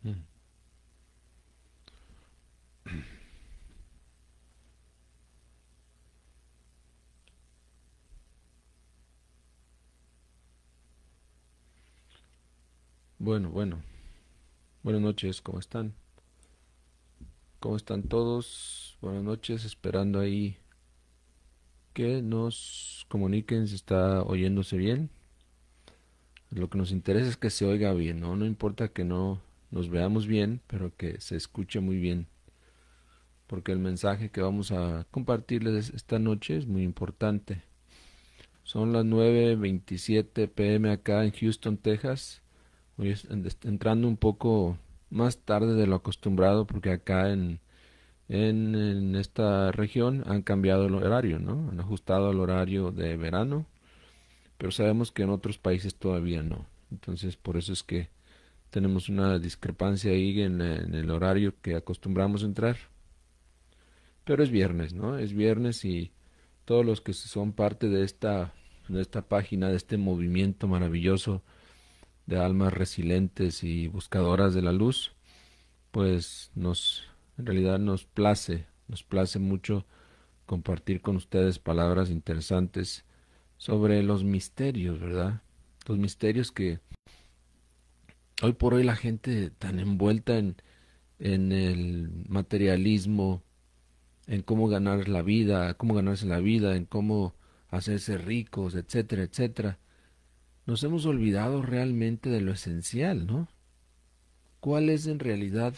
Mm. Bueno. Buenas noches, ¿cómo están? ¿Cómo están todos? Buenas noches, esperando ahí que nos comuniquen si está oyéndose bien. Lo que nos interesa es que se oiga bien, ¿no? No importa que no nos veamos bien, pero que se escuche muy bien, porque el mensaje que vamos a compartirles esta noche es muy importante. Son las 9:27 p.m. acá en Houston, Texas. Hoy entrando un poco más tarde de lo acostumbrado, porque acá en esta región han cambiado el horario, ¿no? Han ajustado el horario de verano, pero sabemos que en otros países todavía no. Entonces, por eso es que tenemos una discrepancia ahí en el horario que acostumbramos entrar. Pero es viernes, ¿no? Es viernes y todos los que son parte de esta página, de este movimiento maravilloso de almas resilientes y buscadoras de la luz, pues en realidad nos place mucho compartir con ustedes palabras interesantes sobre los misterios, ¿verdad? Los misterios que hoy por hoy la gente tan envuelta en el materialismo, en cómo ganar la vida, cómo ganarse la vida, en cómo hacerse ricos, etcétera, etcétera. Nos hemos olvidado realmente de lo esencial, ¿no? ¿Cuál es en realidad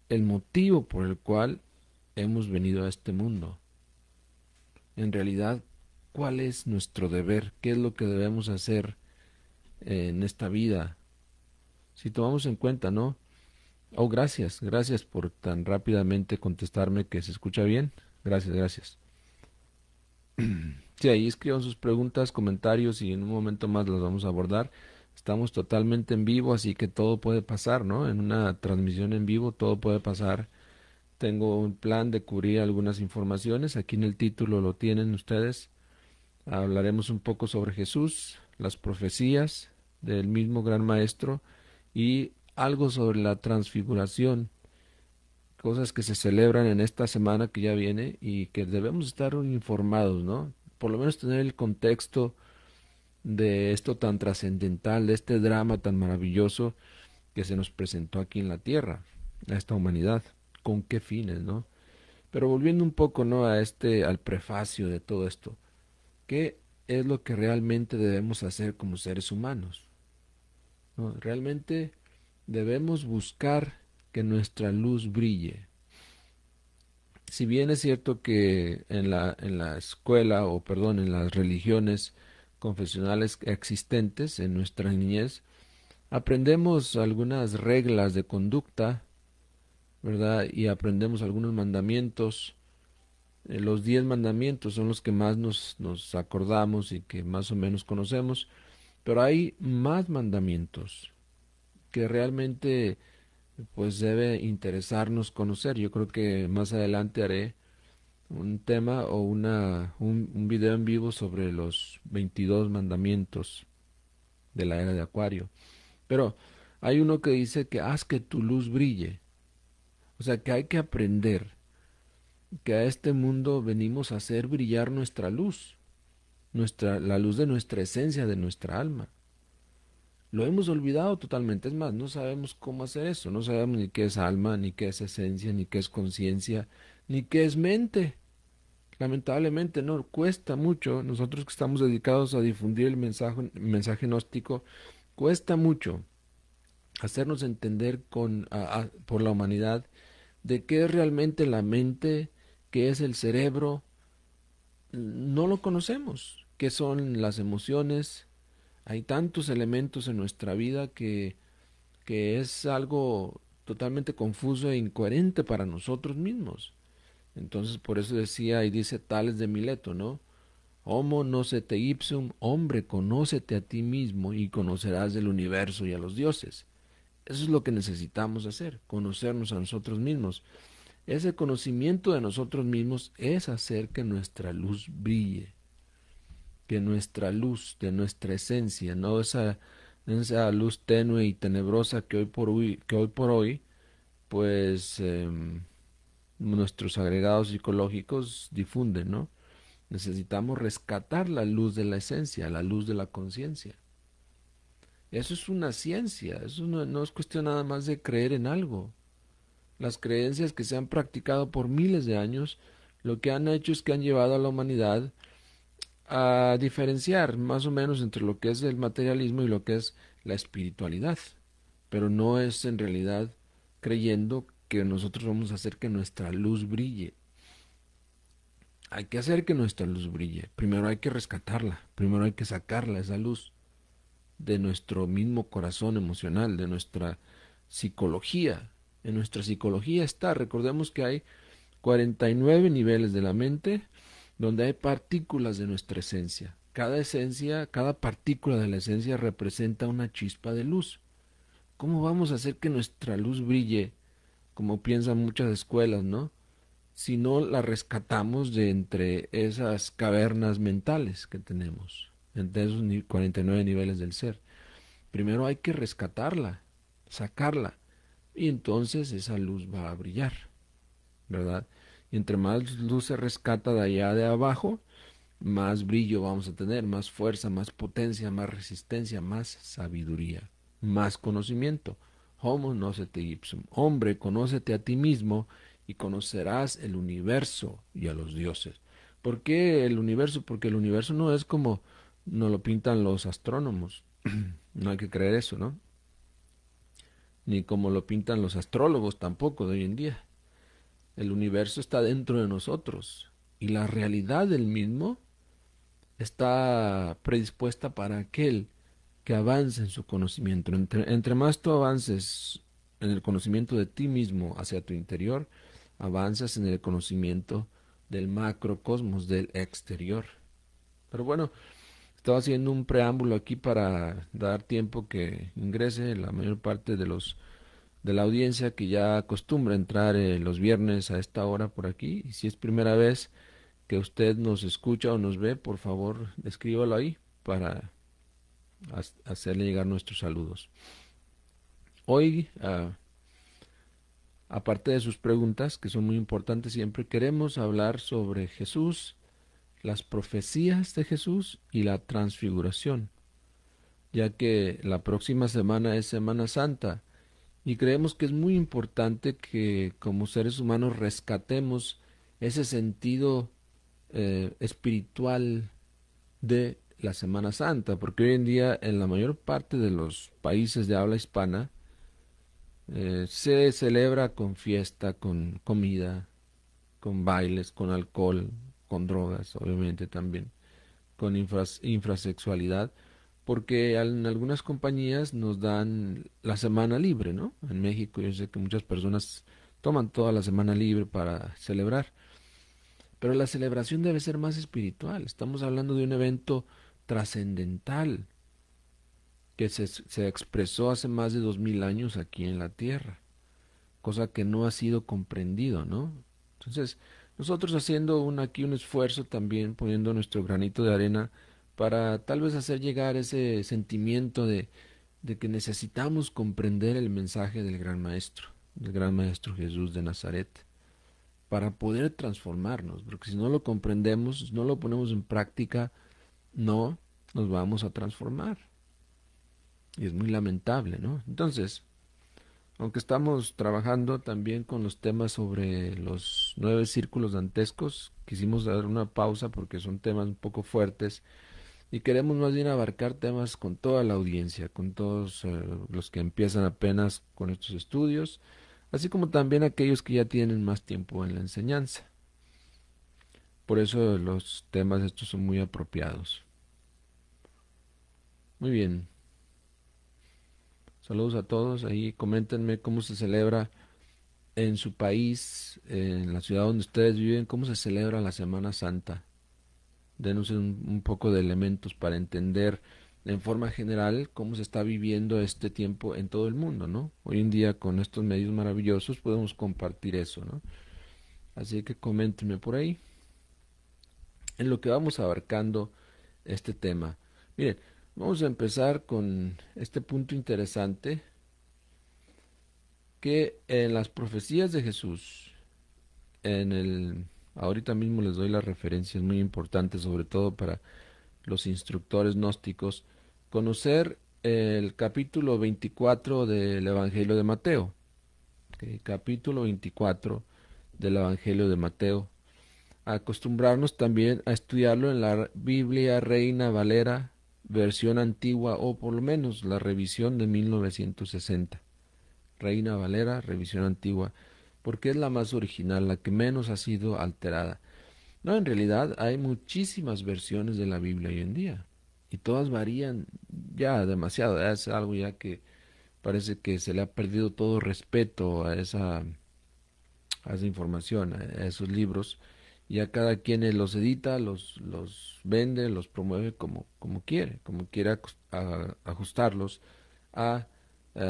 el motivo por el cual hemos venido a este mundo? En realidad, ¿cuál es nuestro deber? ¿Qué es lo que debemos hacer en esta vida? Si tomamos en cuenta, ¿no? Oh, gracias por tan rápidamente contestarme que se escucha bien. Gracias. Sí, ahí escriban sus preguntas, comentarios y en un momento más las vamos a abordar. Estamos totalmente en vivo, así que todo puede pasar, ¿no? En una transmisión en vivo todo puede pasar. Tengo un plan de cubrir algunas informaciones. Aquí en el título lo tienen ustedes. Hablaremos un poco sobre Jesús, las profecías del mismo gran maestro y algo sobre la transfiguración, cosas que se celebran en esta semana que ya viene y que debemos estar informados, ¿no? Por lo menos tener el contexto de esto tan trascendental, de este drama tan maravilloso que se nos presentó aquí en la tierra, a esta humanidad. ¿Con qué fines, no? Pero volviendo un poco, ¿no? Al prefacio de todo esto. ¿Qué es lo que realmente debemos hacer como seres humanos? ¿No? Realmente debemos buscar que nuestra luz brille. Si bien es cierto que en la escuela, o perdón, en las religiones confesionales existentes en nuestra niñez, aprendemos algunas reglas de conducta, ¿verdad? Y aprendemos algunos mandamientos. Los 10 mandamientos son los que más nos acordamos y que más o menos conocemos. Pero hay más mandamientos que realmente pues debe interesarnos conocer. Yo creo que más adelante haré un tema o un video en vivo sobre los 22 mandamientos de la era de Acuario. Pero hay uno que dice que haz que tu luz brille. O sea que hay que aprender que a este mundo venimos a hacer brillar nuestra luz, la luz de nuestra esencia, de nuestra alma. Lo hemos olvidado totalmente. Es más, no sabemos cómo hacer eso. No sabemos ni qué es alma, ni qué es esencia, ni qué es conciencia, ni qué es mente. Lamentablemente, no, cuesta mucho. Nosotros que estamos dedicados a difundir el mensaje gnóstico, cuesta mucho hacernos entender por la humanidad de qué es realmente la mente, qué es el cerebro. No lo conocemos. ¿Qué son las emociones? Hay tantos elementos en nuestra vida que es algo totalmente confuso e incoherente para nosotros mismos. Entonces, por eso decía y dice Tales de Mileto, ¿no? Homo nocete ipsum, hombre, conócete a ti mismo y conocerás el universo y a los dioses. Eso es lo que necesitamos hacer, conocernos a nosotros mismos. Ese conocimiento de nosotros mismos es hacer que nuestra luz brille, que nuestra luz, de nuestra esencia, no esa en esa luz tenue y tenebrosa que hoy por hoy, pues nuestros agregados psicológicos difunden, ¿no? Necesitamos rescatar la luz de la esencia, la luz de la conciencia. Eso es una ciencia, eso no es cuestión nada más de creer en algo. Las creencias que se han practicado por miles de años, lo que han hecho es que han llevado a la humanidad a diferenciar más o menos entre lo que es el materialismo y lo que es la espiritualidad, pero no es en realidad creyendo que nosotros vamos a hacer que nuestra luz brille. Hay que hacer que nuestra luz brille. Primero hay que rescatarla, primero hay que sacarla, esa luz, de nuestro mismo corazón emocional, de nuestra psicología. En nuestra psicología está, recordemos que hay 49 niveles de la mente donde hay partículas de nuestra esencia. Cada esencia, cada partícula de la esencia representa una chispa de luz. ¿Cómo vamos a hacer que nuestra luz brille, como piensan muchas escuelas, ¿no? Si no la rescatamos de entre esas cavernas mentales que tenemos, entre esos 49 niveles del ser. Primero hay que rescatarla, sacarla, y entonces esa luz va a brillar, ¿verdad? Y entre más luz se rescata de allá de abajo, más brillo vamos a tener, más fuerza, más potencia, más resistencia, más sabiduría, más conocimiento. Homo nocete ipsum. Hombre, conócete a ti mismo y conocerás el universo y a los dioses. ¿Por qué el universo? Porque el universo no es como nos lo pintan los astrónomos. No hay que creer eso, ¿no? Ni como lo pintan los astrólogos tampoco de hoy en día. El universo está dentro de nosotros y la realidad del mismo está predispuesta para aquel que avance en su conocimiento. Entre más tú avances en el conocimiento de ti mismo hacia tu interior, avanzas en el conocimiento del macrocosmos, del exterior. Pero bueno, estaba haciendo un preámbulo aquí para dar tiempo que ingrese la mayor parte de la audiencia que ya acostumbra entrar los viernes a esta hora por aquí. Y si es primera vez que usted nos escucha o nos ve, por favor, escríbalo ahí para hacerle llegar nuestros saludos. Hoy, aparte de sus preguntas, que son muy importantes siempre, queremos hablar sobre Jesús, las profecías de Jesús y la transfiguración, ya que la próxima semana es Semana Santa y creemos que es muy importante que como seres humanos rescatemos ese sentido espiritual de la Semana Santa, porque hoy en día en la mayor parte de los países de habla hispana se celebra con fiesta, con comida, con bailes, con alcohol, con drogas, obviamente también, con infrasexualidad, porque en algunas compañías nos dan la semana libre, ¿no? En México yo sé que muchas personas toman toda la semana libre para celebrar, pero la celebración debe ser más espiritual. Estamos hablando de un evento trascendental que se expresó hace más de 2000 años aquí en la tierra, cosa que no ha sido comprendido, ¿no? Entonces, nosotros haciendo aquí un esfuerzo también, poniendo nuestro granito de arena para tal vez hacer llegar ese sentimiento de que necesitamos comprender el mensaje del gran maestro Jesús de Nazaret, para poder transformarnos, porque si no lo comprendemos, si no lo ponemos en práctica, no nos vamos a transformar. Y es muy lamentable, ¿no? Entonces, aunque estamos trabajando también con los temas sobre los 9 círculos dantescos, quisimos dar una pausa porque son temas un poco fuertes y queremos más bien abarcar temas con toda la audiencia, con todos los que empiezan apenas con estos estudios, así como también aquellos que ya tienen más tiempo en la enseñanza. Por eso los temas estos son muy apropiados. Muy bien. Saludos a todos. Ahí coméntenme cómo se celebra en su país, en la ciudad donde ustedes viven, cómo se celebra la Semana Santa. Denos un poco de elementos para entender en forma general cómo se está viviendo este tiempo en todo el mundo, ¿no? Hoy en día con estos medios maravillosos podemos compartir eso, ¿no? Así que coméntenme por ahí en lo que vamos abarcando este tema. Miren, Vamos a empezar con este punto interesante, que en las profecías de Jesús, ahorita mismo les doy las referencias muy importantes, sobre todo para los instructores gnósticos, conocer el capítulo 24 del Evangelio de Mateo. ¿Ok? Capítulo 24 del Evangelio de Mateo. Acostumbrarnos también a estudiarlo en la Biblia Reina Valera, versión antigua, o por lo menos la revisión de 1960. Reina Valera, revisión antigua, porque es la más original, la que menos ha sido alterada. No, en realidad hay muchísimas versiones de la Biblia hoy en día y todas varían ya demasiado. Es algo ya que parece que se le ha perdido todo respeto a esa información, a esos libros. Y a cada quien los edita, los vende, los promueve como quiere ajustarlos a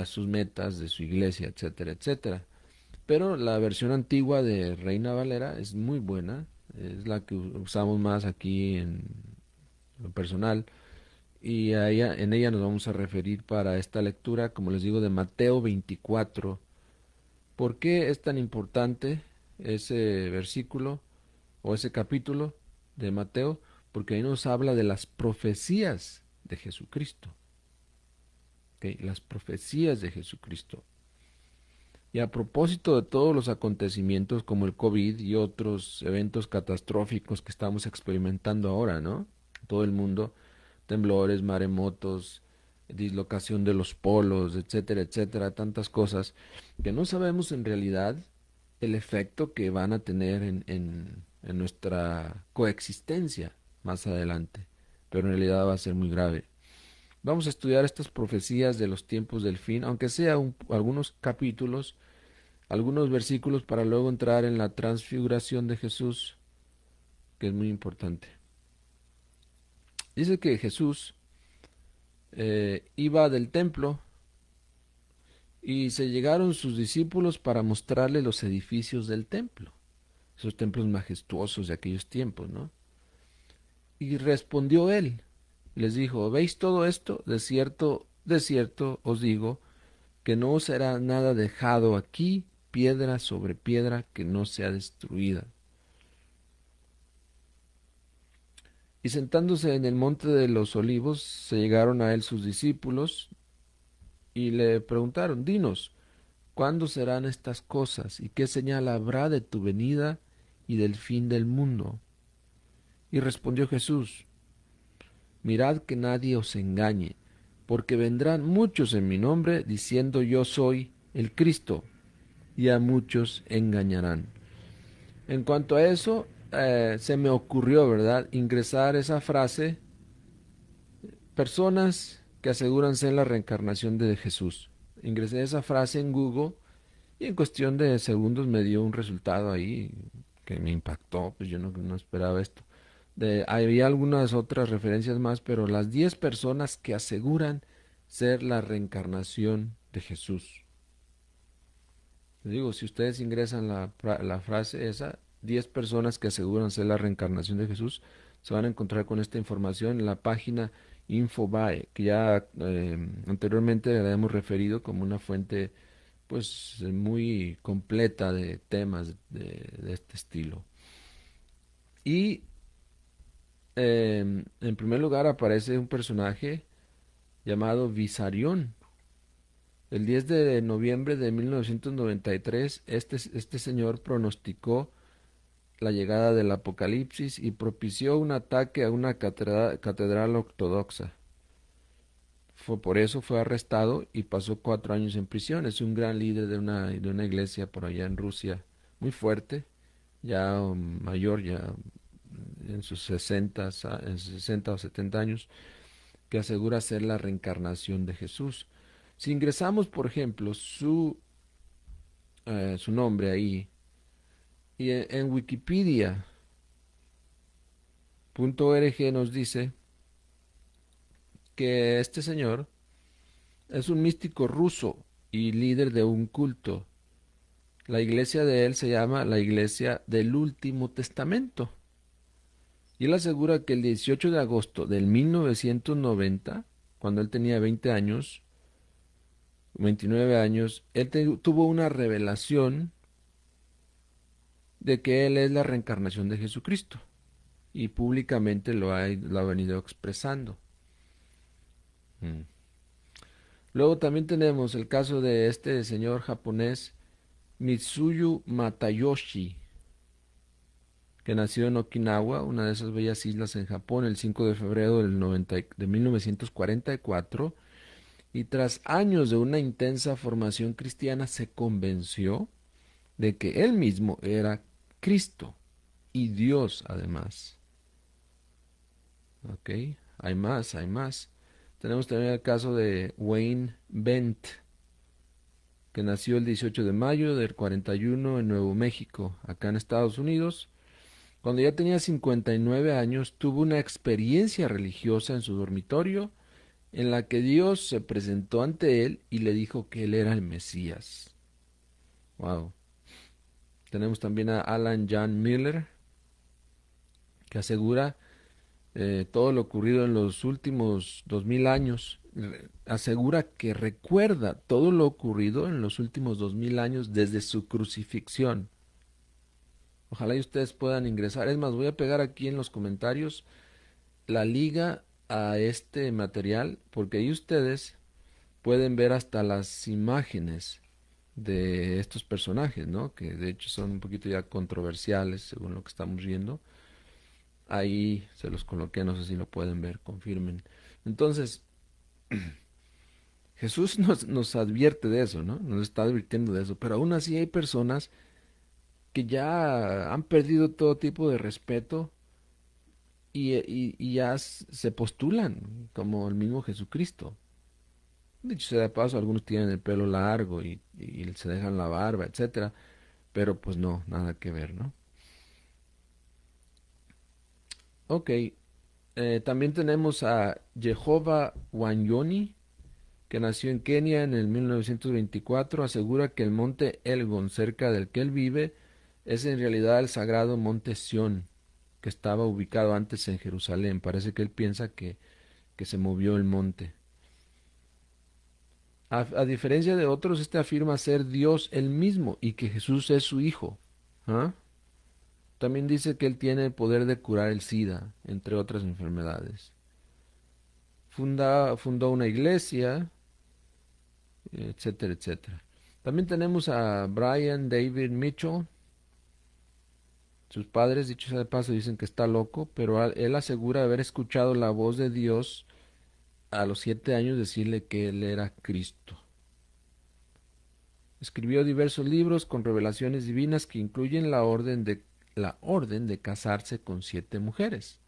sus metas de su iglesia, etcétera, etcétera. Pero la versión antigua de Reina Valera es muy buena, es la que usamos más aquí en lo personal, y en ella nos vamos a referir para esta lectura, como les digo, de Mateo 24. ¿Por qué es tan importante ese versículo o ese capítulo de Mateo? Porque ahí nos habla de las profecías de Jesucristo. ¿Ok? Las profecías de Jesucristo. Y a propósito de todos los acontecimientos como el COVID y otros eventos catastróficos que estamos experimentando ahora, ¿no? Todo el mundo, temblores, maremotos, dislocación de los polos, etcétera, etcétera, tantas cosas que no sabemos en realidad el efecto que van a tener en nuestra coexistencia más adelante, pero en realidad va a ser muy grave. Vamos a estudiar estas profecías de los tiempos del fin, aunque sea algunos capítulos, algunos versículos, para luego entrar en la transfiguración de Jesús, que es muy importante. Dice que Jesús iba del templo y se llegaron sus discípulos para mostrarle los edificios del templo, esos templos majestuosos de aquellos tiempos, ¿no? Y respondió él, les dijo: ¿veis todo esto? De cierto os digo, que no será nada dejado aquí, piedra sobre piedra, que no sea destruida. Y sentándose en el monte de los olivos, se llegaron a él sus discípulos y le preguntaron: dinos, ¿cuándo serán estas cosas? ¿Y qué señal habrá de tu venida y del fin del mundo? Y respondió Jesús: mirad que nadie os engañe, porque vendrán muchos en mi nombre, diciendo: yo soy el Cristo, y a muchos engañarán. En cuanto a eso, se me ocurrió, ¿verdad?, ingresar esa frase: personas que aseguran ser la reencarnación de Jesús. Ingresé esa frase en Google y en cuestión de segundos me dio un resultado ahí que me impactó, pues yo no esperaba esto. Había algunas otras referencias más, pero las 10 personas que aseguran ser la reencarnación de Jesús. Les digo, si ustedes ingresan la frase esa, 10 personas que aseguran ser la reencarnación de Jesús, se van a encontrar con esta información en la página Infobae, que ya anteriormente la hemos referido como una fuente pues muy completa de temas de este estilo. Y en primer lugar aparece un personaje llamado Visarión. El 10 de noviembre de 1993, este señor pronosticó la llegada del apocalipsis y propició un ataque a una catedral ortodoxa. Por eso fue arrestado y pasó 4 años en prisión. Es un gran líder de una iglesia por allá en Rusia, muy fuerte, ya mayor, ya en sus 60, en 60 o 70 años, que asegura ser la reencarnación de Jesús. Si ingresamos, por ejemplo, su nombre ahí, y en Wikipedia.org nos dice que este señor es un místico ruso y líder de un culto. La iglesia de él se llama la Iglesia del Último Testamento. Y él asegura que el 18 de agosto del 1990 cuando él tenía 20 años, 29 años, él tuvo una revelación de que él es la reencarnación de Jesucristo y públicamente lo ha venido expresando. Mm. Luego también tenemos el caso de este señor japonés Mitsuyu Matayoshi, que nació en Okinawa, una de esas bellas islas en Japón, el 5 de febrero de 1944, y tras años de una intensa formación cristiana se convenció de que él mismo era Cristo y Dios además. Ok, hay más, hay más. Tenemos también el caso de Wayne Bent, que nació el 18 de mayo del 41 en Nuevo México, acá en Estados Unidos. Cuando ya tenía 59 años, tuvo una experiencia religiosa en su dormitorio en la que Dios se presentó ante él y le dijo que él era el Mesías. Wow. Tenemos también a Alan Jan Miller, que asegura todo lo ocurrido en los últimos 2000 años. Asegura que recuerda todo lo ocurrido en los últimos 2000 años desde su crucifixión. Ojalá y ustedes puedan ingresar. Es más, voy a pegar aquí en los comentarios la liga a este material, porque ahí ustedes pueden ver hasta las imágenes de estos personajes, ¿no? Que de hecho son un poquito ya controversiales según lo que estamos viendo. Ahí se los coloqué, no sé si lo pueden ver, confirmen. Entonces, Jesús nos advierte de eso, ¿no? Nos está advirtiendo de eso, pero aún así hay personas que ya han perdido todo tipo de respeto y ya se postulan como el mismo Jesucristo. Dicho sea de paso, algunos tienen el pelo largo y se dejan la barba, etcétera, pero pues no, nada que ver, ¿no? Ok, también tenemos a Jehová Wanyoni, que nació en Kenia en el 1924, asegura que el monte Elgon, cerca del que él vive, es en realidad el sagrado monte Sión, que estaba ubicado antes en Jerusalén. Parece que él piensa que se movió el monte. A diferencia de otros, este afirma ser Dios él mismo y que Jesús es su hijo. ¿Ah? También dice que él tiene el poder de curar el SIDA, entre otras enfermedades. Fundó una iglesia, etcétera, etcétera. También tenemos a Brian David Mitchell. Sus padres, dicho sea de paso, dicen que está loco, pero él asegura haber escuchado la voz de Dios a los 7 años decirle que él era Cristo. Escribió diversos libros con revelaciones divinas que incluyen la orden de casarse con 7 mujeres,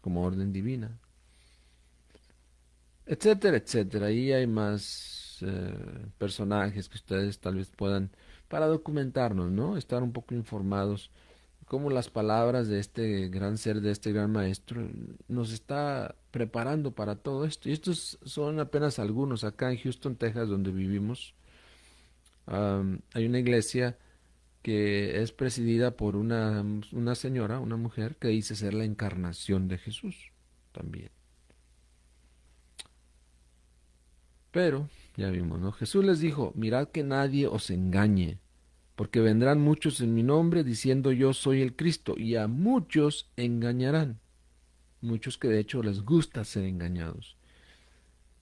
como orden divina, etcétera, etcétera. Ahí hay más personajes que ustedes tal vez puedan, para documentarnos, ¿no? Estar un poco informados, cómo las palabras de este gran ser, de este gran maestro, nos está preparando para todo esto. Y estos son apenas algunos. Acá en Houston, Texas, donde vivimos, hay una iglesia que es presidida por una señora, una mujer, que dice ser la encarnación de Jesús también. Pero, ya vimos, ¿no? Jesús les dijo, mirad que nadie os engañe, porque vendrán muchos en mi nombre diciendo yo soy el Cristo, y a muchos engañarán, muchos que de hecho les gusta ser engañados.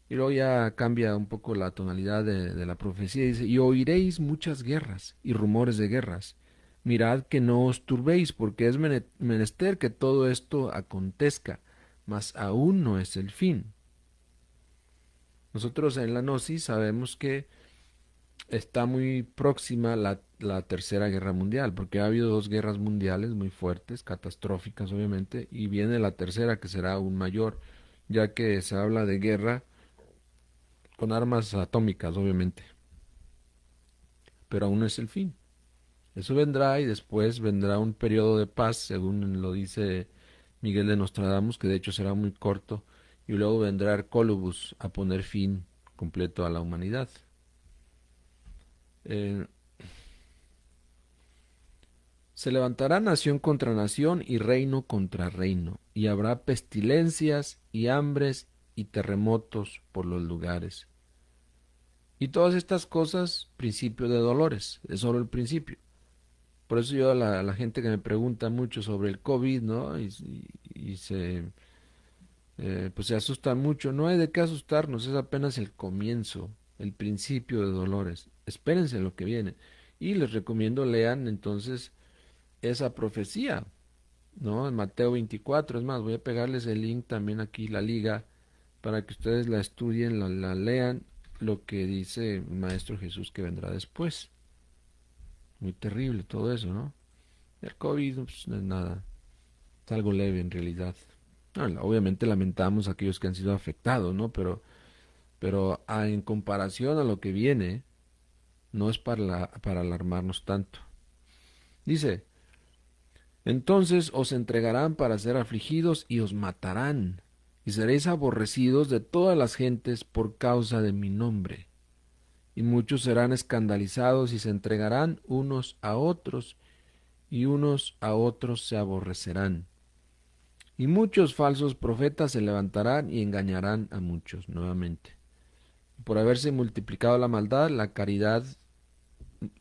Y luego ya cambia un poco la tonalidad de la profecía, y dice, y oiréis muchas guerras y rumores de guerras. Mirad que no os turbéis, porque es menester que todo esto acontezca, mas aún no es el fin. Nosotros en la Gnosis sabemos que está muy próxima la Tercera Guerra Mundial, porque ha habido 2 guerras mundiales muy fuertes, catastróficas obviamente, y viene la tercera que será aún mayor, ya que se habla de guerra con armas atómicas obviamente, pero aún no es el fin. Eso vendrá y después vendrá un periodo de paz, según lo dice Miguel de Nostradamus, que de hecho será muy corto, y luego vendrá Arcolubus a poner fin completo a la humanidad. Eh, Se levantará nación contra nación y reino contra reino, y habrá pestilencias y hambres y terremotos por los lugares. Y todas estas cosas, principio de dolores, es solo el principio. Por eso yo a la gente que me pregunta mucho sobre el COVID, ¿no? Y pues se asustan mucho. No hay de qué asustarnos, es apenas el comienzo, el principio de dolores. Espérense lo que viene. Y les recomiendo lean entonces esa profecía, ¿no? En Mateo 24. Es más, voy a pegarles el link también aquí, la liga, para que ustedes la estudien, la lean, lo que dice el Maestro Jesús que vendrá después. Muy terrible todo eso, ¿no? El COVID pues, no es nada, es algo leve en realidad. No, obviamente lamentamos a aquellos que han sido afectados, ¿no? Pero en comparación a lo que viene, no es para alarmarnos tanto. Dice, entonces os entregarán para ser afligidos y os matarán, y seréis aborrecidos de todas las gentes por causa de mi nombre. Y muchos serán escandalizados y se entregarán unos a otros, y unos a otros se aborrecerán. Y muchos falsos profetas se levantarán y engañarán a muchos nuevamente. Por haberse multiplicado la maldad, la caridad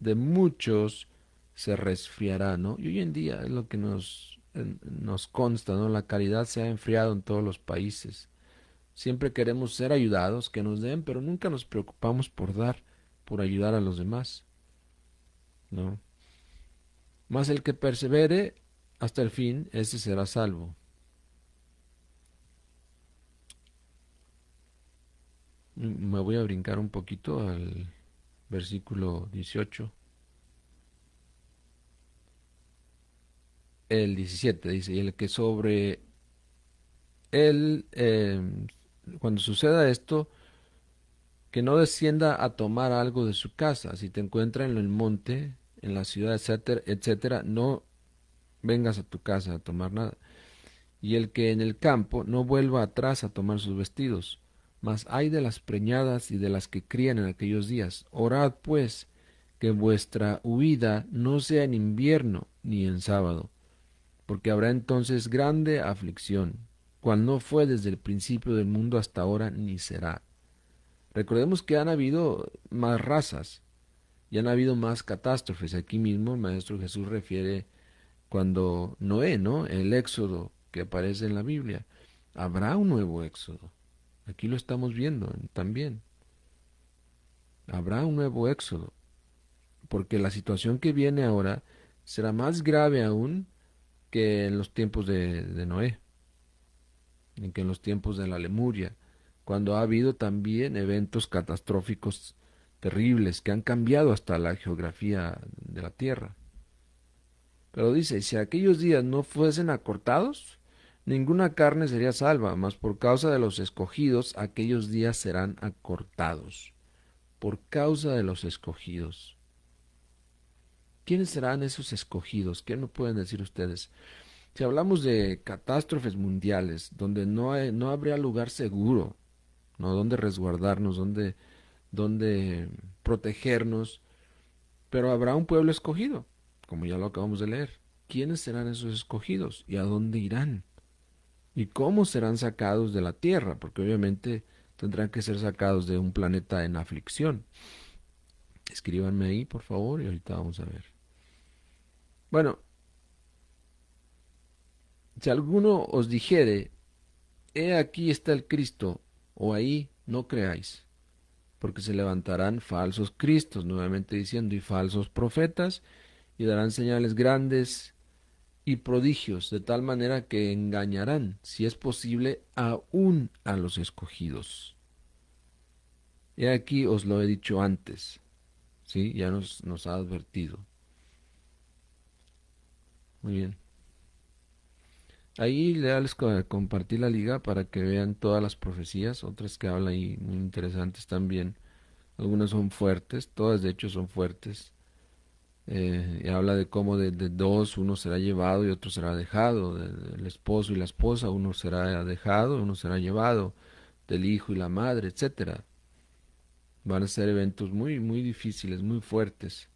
de muchos se resfriará, ¿no? Y hoy en día es lo que nos consta, ¿no? La caridad se ha enfriado en todos los países. Siempre queremos ser ayudados, que nos den, pero nunca nos preocupamos por dar, por ayudar a los demás, ¿no? Mas el que persevere hasta el fin, ese será salvo. Me voy a brincar un poquito al versículo 18. El 17 dice, y el que sobre él, cuando suceda esto, que no descienda a tomar algo de su casa. Si te encuentra en el monte, en la ciudad, etcétera, etcétera, no vengas a tu casa a tomar nada. Y el que en el campo no vuelva atrás a tomar sus vestidos. Mas ay de las preñadas y de las que crían en aquellos días. Orad pues que vuestra huida no sea en invierno ni en sábado, porque habrá entonces grande aflicción, cual no fue desde el principio del mundo hasta ahora ni será. Recordemos que han habido más razas y han habido más catástrofes. Aquí mismo el Maestro Jesús refiere cuando Noé, ¿no? El éxodo que aparece en la Biblia. Habrá un nuevo éxodo. Aquí lo estamos viendo también. Habrá un nuevo éxodo. Porque la situación que viene ahora será más grave aún que en los tiempos de Noé, que en los tiempos de la Lemuria, cuando ha habido también eventos catastróficos terribles que han cambiado hasta la geografía de la tierra. Pero dice, si aquellos días no fuesen acortados, ninguna carne sería salva, mas por causa de los escogidos, aquellos días serán acortados. Por causa de los escogidos. ¿Quiénes serán esos escogidos? ¿Qué no pueden decir ustedes? Si hablamos de catástrofes mundiales, donde no habría lugar seguro, ¿no? Donde resguardarnos, donde protegernos, pero habrá un pueblo escogido, como ya lo acabamos de leer. ¿Quiénes serán esos escogidos? ¿Y a dónde irán? ¿Y cómo serán sacados de la tierra? Porque obviamente tendrán que ser sacados de un planeta en aflicción. Escríbanme ahí, por favor, y ahorita vamos a ver. Bueno, si alguno os dijere, he aquí está el Cristo, o ahí no creáis, porque se levantarán falsos cristos, nuevamente diciendo, y falsos profetas, y darán señales grandes y prodigios, de tal manera que engañarán, si es posible, aún a los escogidos. He aquí os lo he dicho antes, ¿sí? Ya nos ha advertido. Muy bien. Ahí les compartí la liga para que vean todas las profecías, otras que hablan ahí muy interesantes también. Algunas son fuertes, todas de hecho son fuertes. Y habla de cómo de dos uno será llevado y otro será dejado, del esposo y la esposa uno será dejado, uno será llevado, del hijo y la madre, etcétera. Van a ser eventos muy, muy difíciles, muy fuertes,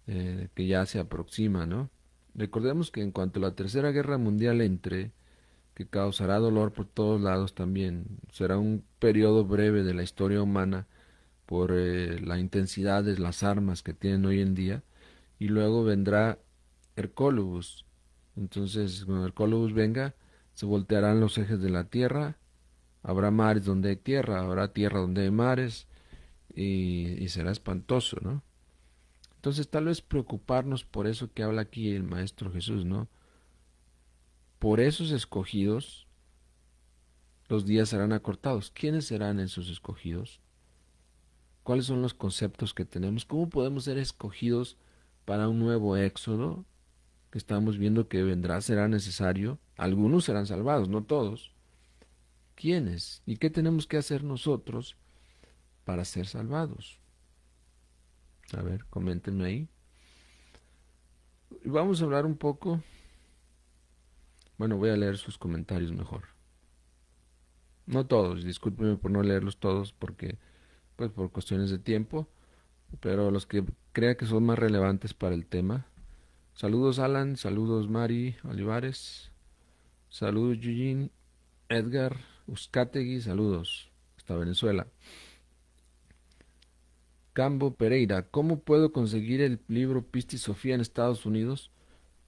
que ya se aproximan, ¿no? Recordemos que en cuanto a la Tercera Guerra Mundial entre, que causará dolor por todos lados también. Será un periodo breve de la historia humana por la intensidad de las armas que tienen hoy en día, y luego vendrá Hercólubus. Entonces, cuando Hercólubus venga, se voltearán los ejes de la tierra, habrá mares donde hay tierra, habrá tierra donde hay mares, y será espantoso, ¿no? Entonces, tal vez preocuparnos por eso que habla aquí el Maestro Jesús, ¿no? Por esos escogidos, los días serán acortados. ¿Quiénes serán esos escogidos? ¿Cuáles son los conceptos que tenemos? ¿Cómo podemos ser escogidos para un nuevo éxodo que estamos viendo que vendrá, será necesario? Algunos serán salvados, no todos. ¿Quiénes? ¿Y qué tenemos que hacer nosotros para ser salvados? A ver, coméntenme ahí. Y vamos a hablar un poco. Bueno, voy a leer sus comentarios mejor. No todos, discúlpenme por no leerlos todos porque, pues, por cuestiones de tiempo, pero los que crea que son más relevantes para el tema. Saludos Alan, saludos Mari Olivares, saludos Eugene, Edgar, Uzcategui, saludos hasta Venezuela. Cambo Pereira, ¿cómo puedo conseguir el libro Pista y Sofía en Estados Unidos?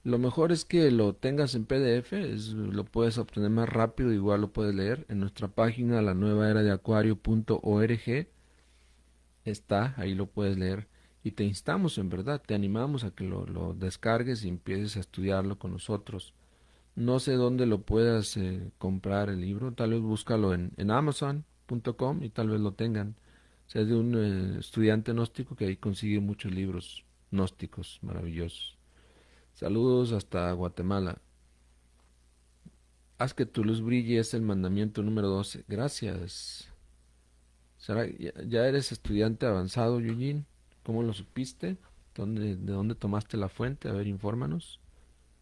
Lo mejor es que lo tengas en PDF, lo puedes obtener más rápido, igual lo puedes leer en nuestra página lanuevaeradeacuario.org. Está, ahí lo puedes leer. Y te instamos, en verdad, te animamos a que lo descargues y empieces a estudiarlo con nosotros. No sé dónde lo puedas comprar el libro, tal vez búscalo en amazon.com y tal vez lo tengan. O sea, es de un estudiante gnóstico que ahí consigue muchos libros gnósticos maravillosos. Saludos hasta Guatemala. Haz que tu luz brille es el mandamiento número 12. Gracias. ¿Ya eres estudiante avanzado, Eugene? ¿Cómo lo supiste? ¿De dónde tomaste la fuente? A ver, infórmanos.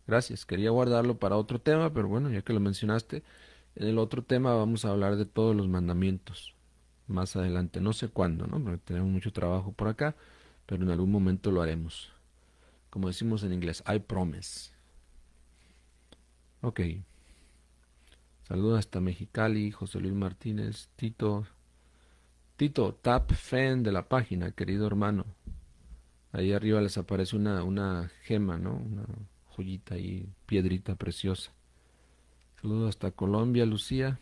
Gracias. Quería guardarlo para otro tema, pero bueno, ya que lo mencionaste, en el otro tema vamos a hablar de todos los mandamientos. Más adelante, no sé cuándo, ¿no? Porque tenemos mucho trabajo por acá, pero en algún momento lo haremos. Como decimos en inglés, I promise. Ok. Saludos hasta Mexicali, José Luis Martínez, Tito. Tito, tap fan de la página, querido hermano. Ahí arriba les aparece una gema, ¿no? Una joyita ahí, piedrita preciosa. Saludos hasta Colombia, Lucía.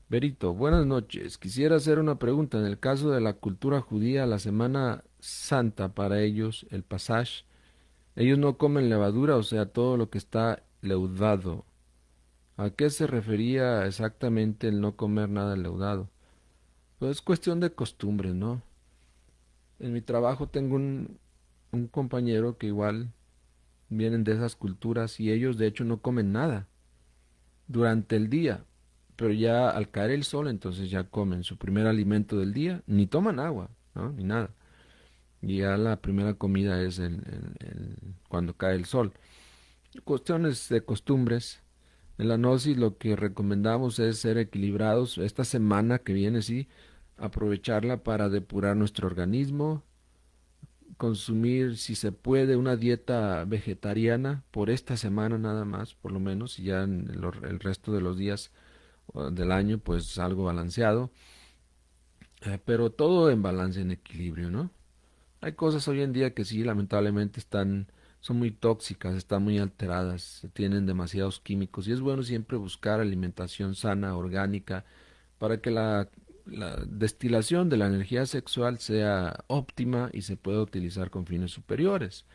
Berito, buenas noches. Quisiera hacer una pregunta. En el caso de la cultura judía, la Semana Santa para ellos, el Pasaje, ellos no comen levadura, o sea, todo lo que está leudado. ¿A qué se refería exactamente el no comer nada leudado? Pues es cuestión de costumbre, ¿no? En mi trabajo tengo un compañero que igual vienen de esas culturas y ellos de hecho no comen nada durante el día, pero ya al caer el sol entonces ya comen su primer alimento del día, ni toman agua, ¿no? Ni nada. Y ya la primera comida es cuando cae el sol. Cuestiones de costumbres. En la Gnosis lo que recomendamos es ser equilibrados. Esta semana que viene, sí, aprovecharla para depurar nuestro organismo, consumir, si se puede, una dieta vegetariana por esta semana nada más, por lo menos, y ya en el resto de los días del año, pues algo balanceado, pero todo en balance, en equilibrio, ¿no? Hay cosas hoy en día que sí, lamentablemente son muy tóxicas, están muy alteradas, tienen demasiados químicos y es bueno siempre buscar alimentación sana, orgánica, para que la destilación de la energía sexual sea óptima y se pueda utilizar con fines superiores,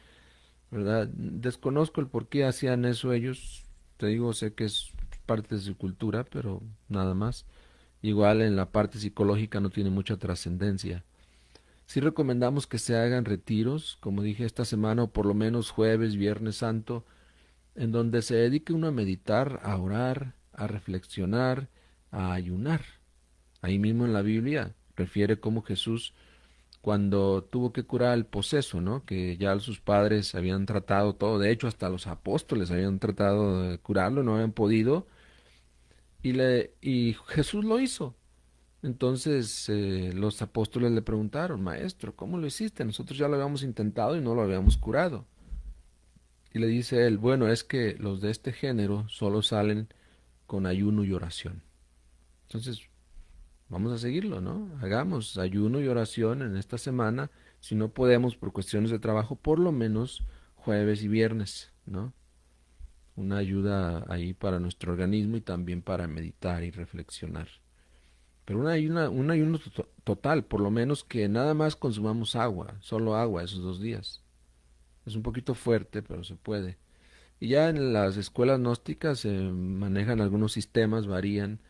¿verdad? Desconozco el por qué hacían eso ellos, te digo, sé que es parte de su cultura, pero nada más. Igual en la parte psicológica no tiene mucha trascendencia. Sí recomendamos que se hagan retiros, como dije esta semana, o por lo menos jueves, viernes santo, en donde se dedique uno a meditar, a orar, a reflexionar, a ayunar. Ahí mismo en la Biblia refiere cómo Jesús, cuando tuvo que curar al poseso, ¿no? Que ya sus padres habían tratado todo, de hecho hasta los apóstoles habían tratado de curarlo, no habían podido, y Jesús lo hizo. Entonces los apóstoles le preguntaron, Maestro, ¿cómo lo hiciste? Nosotros ya lo habíamos intentado y no lo habíamos curado. Y le dice él, bueno, es que los de este género solo salen con ayuno y oración. Entonces, vamos a seguirlo, ¿no? Hagamos ayuno y oración en esta semana. Si no podemos por cuestiones de trabajo, por lo menos jueves y viernes, ¿no? Una ayuda ahí para nuestro organismo y también para meditar y reflexionar. Pero un ayuno total, por lo menos que nada más consumamos agua, solo agua esos 2 días. Es un poquito fuerte, pero se puede. Y ya en las escuelas gnósticas se manejan algunos sistemas, varían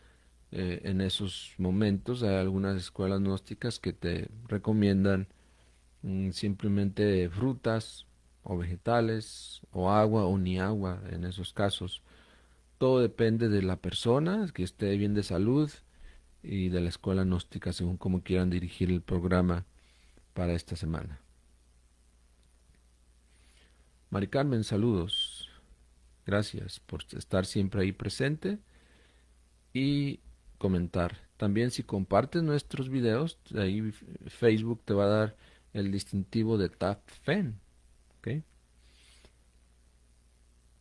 en esos momentos. Hay algunas escuelas gnósticas que te recomiendan simplemente frutas o vegetales o agua o ni agua en esos casos. Todo depende de la persona, que esté bien de salud y de la escuela gnóstica según cómo quieran dirigir el programa para esta semana. Mari Carmen, saludos. Gracias por estar siempre ahí presente y comentar. También si compartes nuestros videos, ahí Facebook te va a dar el distintivo de Tap Fan. ¿Ok?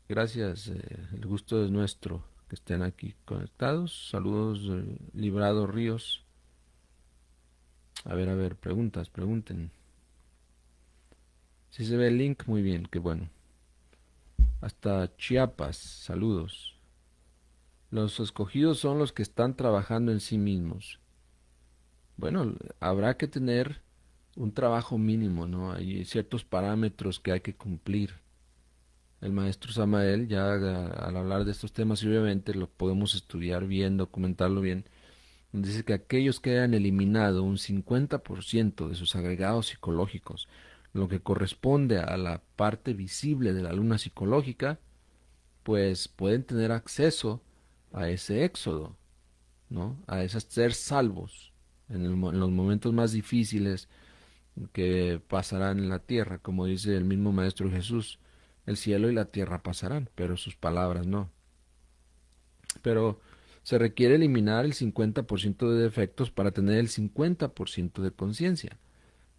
Gracias, el gusto es nuestro que estén aquí conectados. Saludos, Librado Ríos. A ver, preguntas, pregunten. Si se ve el link, muy bien, qué bueno. Hasta Chiapas, saludos. Los escogidos son los que están trabajando en sí mismos. Bueno, habrá que tener un trabajo mínimo, ¿no? Hay ciertos parámetros que hay que cumplir. El maestro Samael, ya al hablar de estos temas, y obviamente lo podemos estudiar bien, documentarlo bien, dice que aquellos que hayan eliminado un 50% de sus agregados psicológicos, lo que corresponde a la parte visible de la luna psicológica, pues pueden tener acceso a ese éxodo, ¿no? A ese ser salvos en los momentos más difíciles que pasarán en la tierra, como dice el mismo Maestro Jesús. El cielo y la tierra pasarán, pero sus palabras no. Pero se requiere eliminar el 50% de defectos para tener el 50% de conciencia.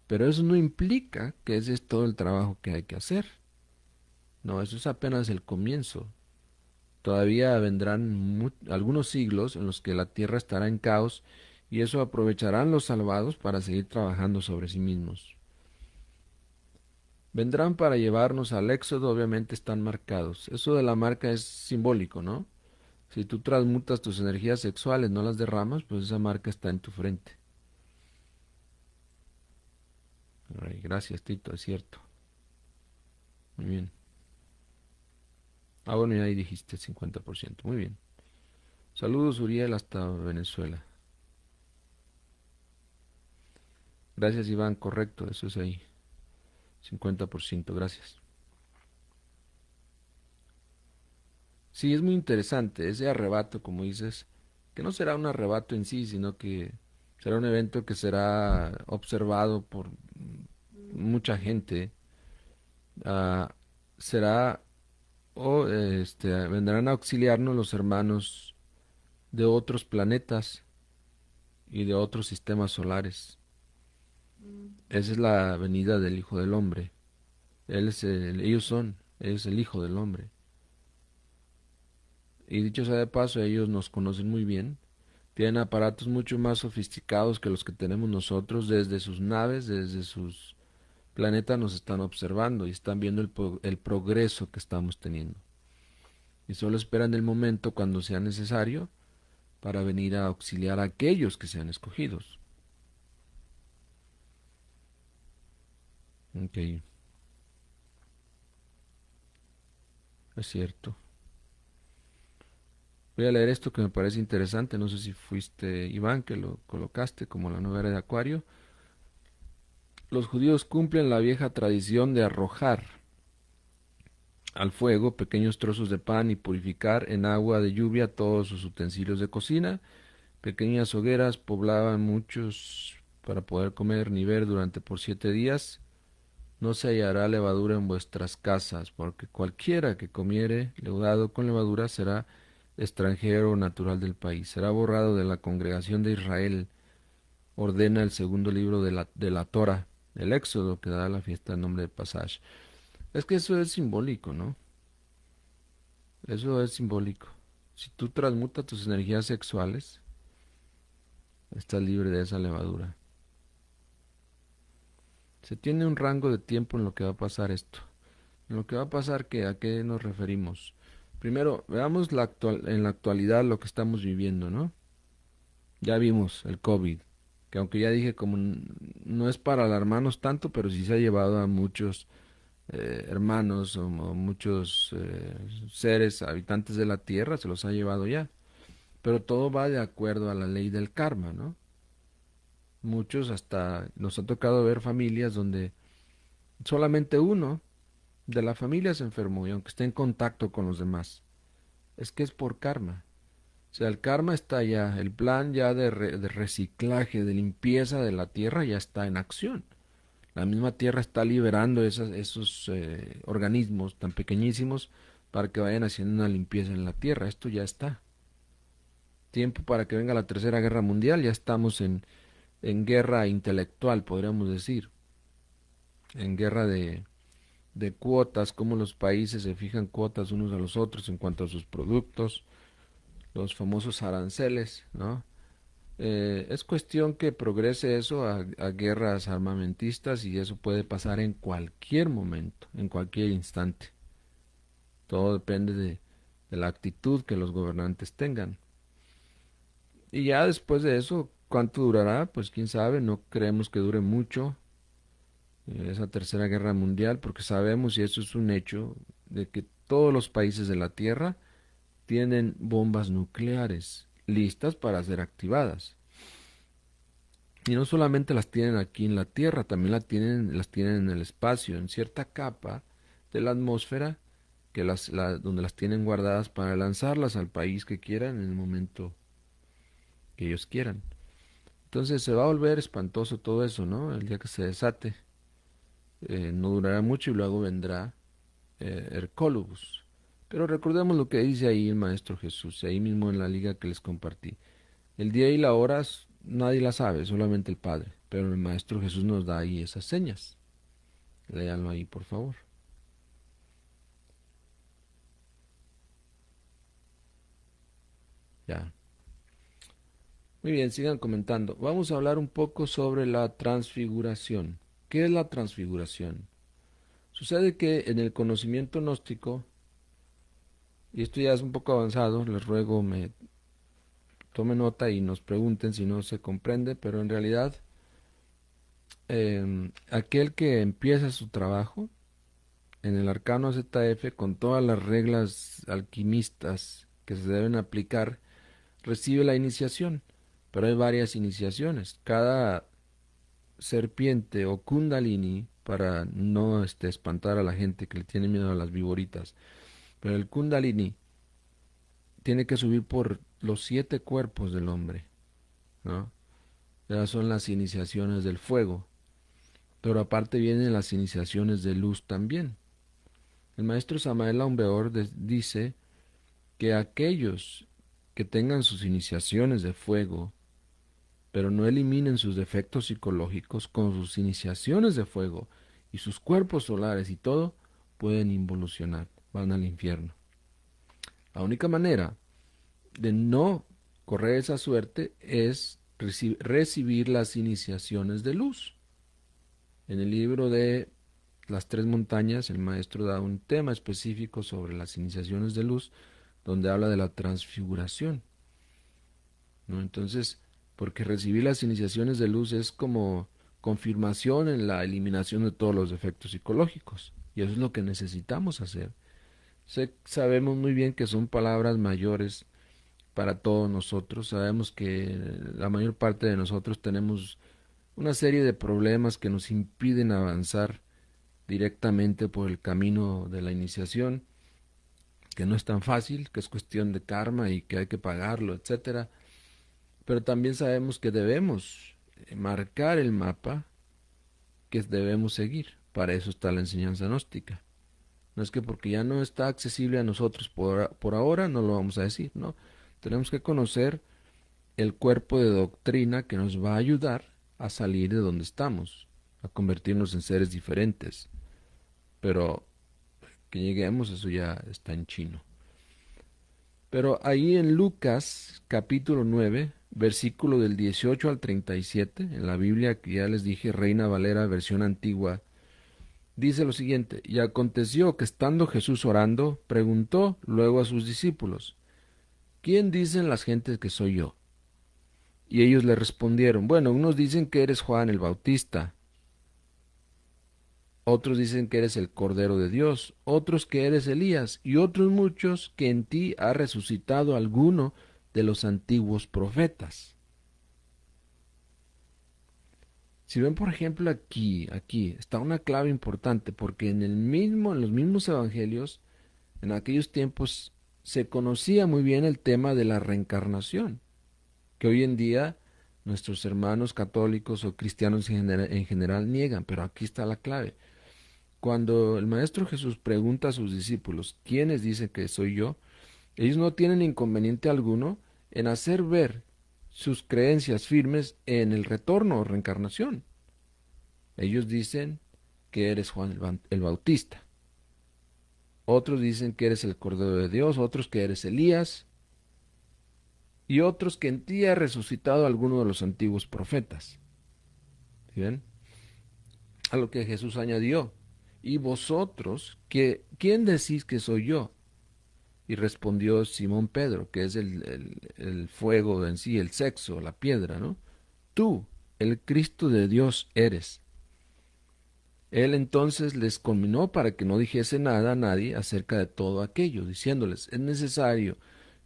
Pero eso no implica que ese es todo el trabajo que hay que hacer. No, eso es apenas el comienzo. Todavía vendrán algunos siglos en los que la tierra estará en caos y eso aprovecharán los salvados para seguir trabajando sobre sí mismos. Vendrán para llevarnos al éxodo, obviamente están marcados. Eso de la marca es simbólico, ¿no? Si tú transmutas tus energías sexuales, no las derramas, pues esa marca está en tu frente. Ay, gracias, Tito, es cierto. Muy bien. Ah, bueno, ya ahí dijiste 50%. Muy bien. Saludos, Uriel, hasta Venezuela. Gracias, Iván, correcto, eso es ahí. 50%, gracias. Sí, es muy interesante ese arrebato, como dices, que no será un arrebato en sí, sino que será un evento que será observado por mucha gente. Ah, será, vendrán a auxiliarnos los hermanos de otros planetas y de otros sistemas solares. Esa es la venida del Hijo del Hombre. Él es el Hijo del Hombre. Y dicho sea de paso, ellos nos conocen muy bien. Tienen aparatos mucho más sofisticados que los que tenemos nosotros. Desde sus naves, desde sus planetas nos están observando y están viendo el progreso que estamos teniendo. Y solo esperan el momento cuando sea necesario para venir a auxiliar a aquellos que sean escogidos. Ok, es cierto. Voy a leer esto que me parece interesante. No sé si fuiste Iván que lo colocaste como la nueva era de Acuario. Los judíos cumplen la vieja tradición de arrojar al fuego pequeños trozos de pan y purificar en agua de lluvia todos sus utensilios de cocina. Pequeñas hogueras poblaban muchos para poder comer ni ver durante por 7 días. No se hallará levadura en vuestras casas, porque cualquiera que comiere leudado con levadura será extranjero natural del país, será borrado de la congregación de Israel, ordena el segundo libro de la Torah, el Éxodo, que da la fiesta en nombre de Pasaj. Es que eso es simbólico, ¿no? Eso es simbólico. Si tú transmutas tus energías sexuales, estás libre de esa levadura. Se tiene un rango de tiempo en lo que va a pasar esto. En lo que va a pasar, ¿a qué nos referimos? Primero, veamos en la actualidad lo que estamos viviendo, ¿no? Ya vimos el COVID, que aunque ya dije como no es para alarmarnos tanto, pero sí se ha llevado a muchos hermanos o muchos seres habitantes de la Tierra, se los ha llevado ya. Pero todo va de acuerdo a la ley del karma, ¿no? Muchos hasta nos ha tocado ver familias donde solamente uno de la familia se enfermó y aunque esté en contacto con los demás, es que es por karma. O sea, el karma está ya, el plan ya de reciclaje, de limpieza de la tierra ya está en acción. La misma tierra está liberando esos organismos tan pequeñísimos para que vayan haciendo una limpieza en la tierra. Esto ya está. Tiempo para que venga la Tercera Guerra Mundial, ya estamos en guerra intelectual, podríamos decir, en guerra de cuotas, cómo los países se fijan cuotas unos a los otros en cuanto a sus productos, los famosos aranceles, ¿no? Es cuestión que progrese eso a guerras armamentistas y eso puede pasar en cualquier momento, en cualquier instante. Todo depende de la actitud que los gobernantes tengan. Y ya después de eso, ¿cuánto durará? Pues quién sabe, no creemos que dure mucho esa tercera guerra mundial, porque sabemos, y eso es un hecho, de que todos los países de la Tierra tienen bombas nucleares listas para ser activadas. Y no solamente las tienen aquí en la Tierra, también las tienen en el espacio, en cierta capa de la atmósfera, donde las tienen guardadas para lanzarlas al país que quieran en el momento que ellos quieran. Entonces se va a volver espantoso todo eso, ¿no? El día que se desate. No durará mucho y luego vendrá Hercólogos. Pero recordemos lo que dice ahí el Maestro Jesús, ahí mismo en la liga que les compartí. El día y la hora nadie la sabe, solamente el Padre. Pero el Maestro Jesús nos da ahí esas señas. Léanlo ahí, por favor. Ya. Muy bien, sigan comentando. Vamos a hablar un poco sobre la transfiguración. ¿Qué es la transfiguración? Sucede que en el conocimiento gnóstico, y esto ya es un poco avanzado, les ruego me tomen nota y nos pregunten si no se comprende, pero en realidad aquel que empieza su trabajo en el arcano ZF con todas las reglas alquimistas que se deben aplicar, recibe la iniciación, pero hay varias iniciaciones. Cada serpiente o kundalini, para no espantar a la gente que le tiene miedo a las viboritas, pero el kundalini tiene que subir por los 7 cuerpos del hombre, ¿no? Esas son las iniciaciones del fuego, pero aparte vienen las iniciaciones de luz también. El maestro Samael Aumbeor dice que aquellos que tengan sus iniciaciones de fuego, pero no eliminen sus defectos psicológicos con sus iniciaciones de fuego y sus cuerpos solares y todo, pueden involucionar, van al infierno. La única manera de no correr esa suerte es recibir las iniciaciones de luz. En el libro de Las Tres Montañas, el maestro da un tema específico sobre las iniciaciones de luz, donde habla de la transfiguración, ¿no? Entonces, porque recibir las iniciaciones de luz es como confirmación en la eliminación de todos los defectos psicológicos, y eso es lo que necesitamos hacer. Sabemos muy bien que son palabras mayores para todos nosotros, sabemos que la mayor parte de nosotros tenemos una serie de problemas que nos impiden avanzar directamente por el camino de la iniciación, que no es tan fácil, que es cuestión de karma y que hay que pagarlo, etcétera. Pero también sabemos que debemos marcar el mapa que debemos seguir. Para eso está la enseñanza gnóstica. No es que porque ya no está accesible a nosotros por ahora no lo vamos a decir, no. Tenemos que conocer el cuerpo de doctrina que nos va a ayudar a salir de donde estamos, a convertirnos en seres diferentes. Pero que lleguemos, eso ya está en chino. Pero ahí en Lucas capítulo 9, versículo del 18 al 37, en la Biblia que ya les dije, Reina Valera, versión antigua, dice lo siguiente: y aconteció que estando Jesús orando, preguntó luego a sus discípulos: ¿quién dicen las gentes que soy yo? Y ellos le respondieron: bueno, unos dicen que eres Juan el Bautista, otros dicen que eres el Cordero de Dios, otros que eres Elías, y otros muchos que en ti ha resucitado alguno de los antiguos profetas. Si ven, por ejemplo, aquí está una clave importante, porque en los mismos evangelios, en aquellos tiempos, se conocía muy bien el tema de la reencarnación, que hoy en día nuestros hermanos católicos o cristianos en general niegan, pero aquí está la clave. Cuando el Maestro Jesús pregunta a sus discípulos: ¿quiénes dicen que soy yo?, ellos no tienen inconveniente alguno en hacer ver sus creencias firmes en el retorno o reencarnación. Ellos dicen que eres Juan el Bautista. Otros dicen que eres el Cordero de Dios, otros que eres Elías, y otros que en ti ha resucitado alguno de los antiguos profetas. ¿Sí ven? A lo que Jesús añadió: ¿y vosotros, quién decís que soy yo? Y respondió Simón Pedro, que es el fuego en sí, el sexo, la piedra, ¿no? Tú, el Cristo de Dios eres. Él entonces les conminó para que no dijese nada a nadie acerca de todo aquello, diciéndoles: es necesario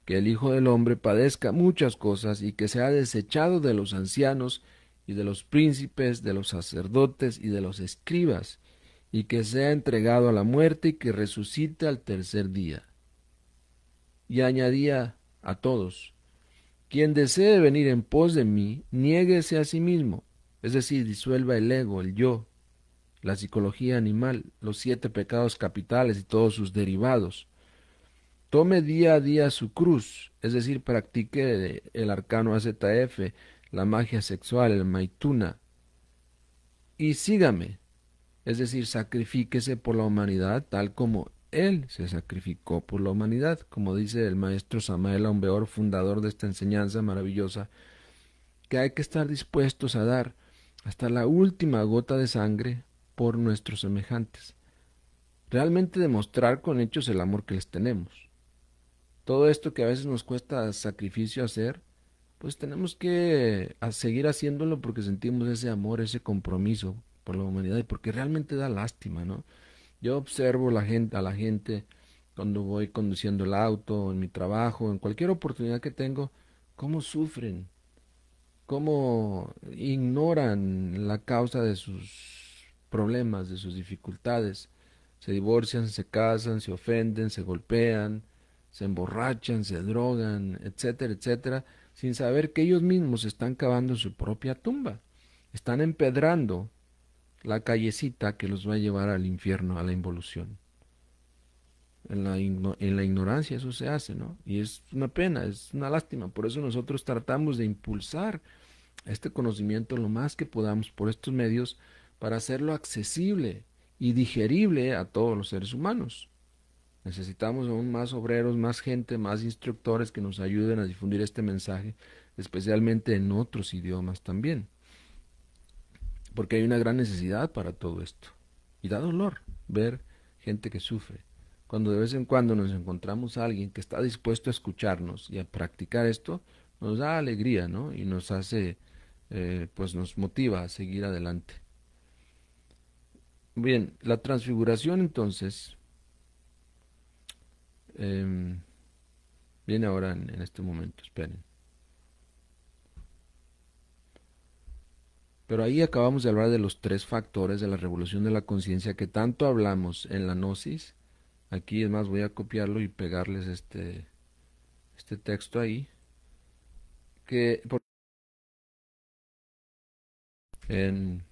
que el Hijo del Hombre padezca muchas cosas y que sea desechado de los ancianos y de los príncipes, de los sacerdotes y de los escribas, y que sea entregado a la muerte y que resucite al tercer día. Y añadía a todos: quien desee venir en pos de mí, niéguese a sí mismo, es decir, disuelva el ego, el yo, la psicología animal, los 7 pecados capitales y todos sus derivados. Tome día a día su cruz, es decir, practique el arcano AZF, la magia sexual, el maituna, y sígame, es decir, sacrifíquese por la humanidad tal como Él se sacrificó por la humanidad, como dice el maestro Samael Aun Weor, fundador de esta enseñanza maravillosa, que hay que estar dispuestos a dar hasta la última gota de sangre por nuestros semejantes. Realmente demostrar con hechos el amor que les tenemos. Todo esto que a veces nos cuesta sacrificio hacer, pues tenemos que seguir haciéndolo porque sentimos ese amor, ese compromiso por la humanidad y porque realmente da lástima, ¿no? Yo observo a la gente cuando voy conduciendo el auto, en mi trabajo, en cualquier oportunidad que tengo, cómo sufren, cómo ignoran la causa de sus problemas, de sus dificultades. Se divorcian, se casan, se ofenden, se golpean, se emborrachan, se drogan, etcétera, etcétera, sin saber que ellos mismos están cavando su propia tumba. Están empedrando la callecita que los va a llevar al infierno, a la involución. En la ignorancia eso se hace, ¿no? Y es una pena, es una lástima. Por eso nosotros tratamos de impulsar este conocimiento lo más que podamos por estos medios para hacerlo accesible y digerible a todos los seres humanos. Necesitamos aún más obreros, más gente, más instructores que nos ayuden a difundir este mensaje, especialmente en otros idiomas también, porque hay una gran necesidad para todo esto. Y da dolor ver gente que sufre. Cuando de vez en cuando nos encontramos a alguien que está dispuesto a escucharnos y a practicar esto, nos da alegría, ¿no? Y nos hace, pues nos motiva a seguir adelante. Bien, la transfiguración entonces viene ahora en este momento, esperen. Pero ahí acabamos de hablar de los 3 factores de la revolución de la conciencia que tanto hablamos en la Gnosis. Aquí es más, voy a copiarlo y pegarles este texto ahí, en,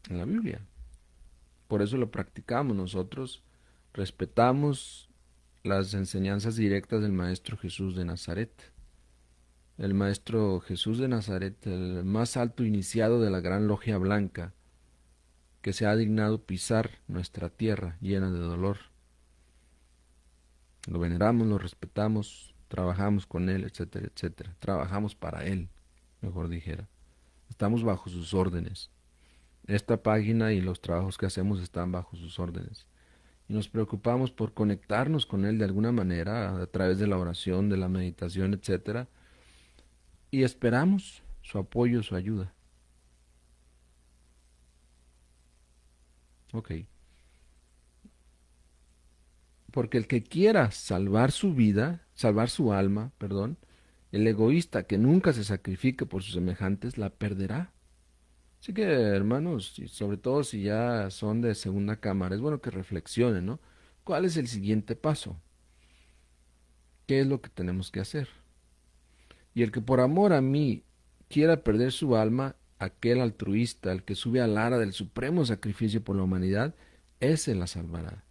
en la Biblia. Por eso lo practicamos nosotros, respetamos las enseñanzas directas del Maestro Jesús de Nazaret. El Maestro Jesús de Nazaret, el más alto iniciado de la gran logia blanca, que se ha dignado pisar nuestra tierra llena de dolor. Lo veneramos, lo respetamos, trabajamos con él, etcétera, etcétera. Trabajamos para él, mejor dijera. Estamos bajo sus órdenes. Esta página y los trabajos que hacemos están bajo sus órdenes. Y nos preocupamos por conectarnos con él de alguna manera, a través de la oración, de la meditación, etcétera. Y esperamos su apoyo, su ayuda. Ok. Porque el que quiera salvar su vida, salvar su alma, perdón, el egoísta que nunca se sacrifique por sus semejantes, la perderá. Así que, hermanos, y sobre todo si ya son de segunda cámara, es bueno que reflexionen, ¿no? ¿Cuál es el siguiente paso? ¿Qué es lo que tenemos que hacer? Y el que por amor a mí quiera perder su alma, aquel altruista, el que sube al ara del supremo sacrificio por la humanidad, ese la salvará.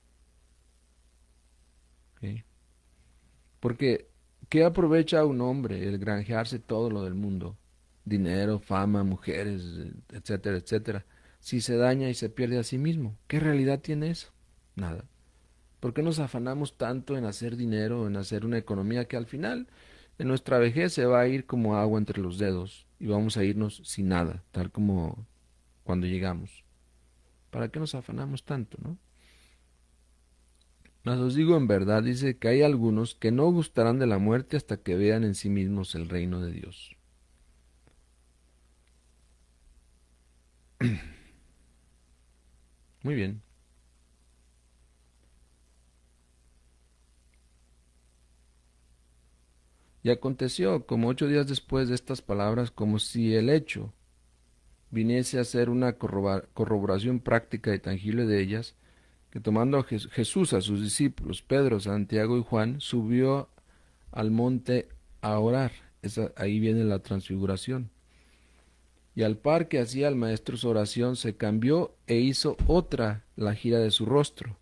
¿Ok? Porque, ¿qué aprovecha a un hombre el granjearse todo lo del mundo? Dinero, fama, mujeres, etcétera, etcétera. Si se daña y se pierde a sí mismo, ¿qué realidad tiene eso? Nada. ¿Por qué nos afanamos tanto en hacer dinero, en hacer una economía que al final, en nuestra vejez, se va a ir como agua entre los dedos y vamos a irnos sin nada, tal como cuando llegamos? ¿Para qué nos afanamos tanto, no? Mas os digo en verdad, dice que hay algunos que no gustarán de la muerte hasta que vean en sí mismos el reino de Dios. Muy bien. Y aconteció, como 8 días después de estas palabras, como si el hecho viniese a ser una corroboración práctica y tangible de ellas, que tomando a Jesús a sus discípulos, Pedro, Santiago y Juan, subió al monte a orar. Ahí viene la transfiguración. Y al par que hacía el maestro su oración, se cambió e hizo otra la gira de su rostro.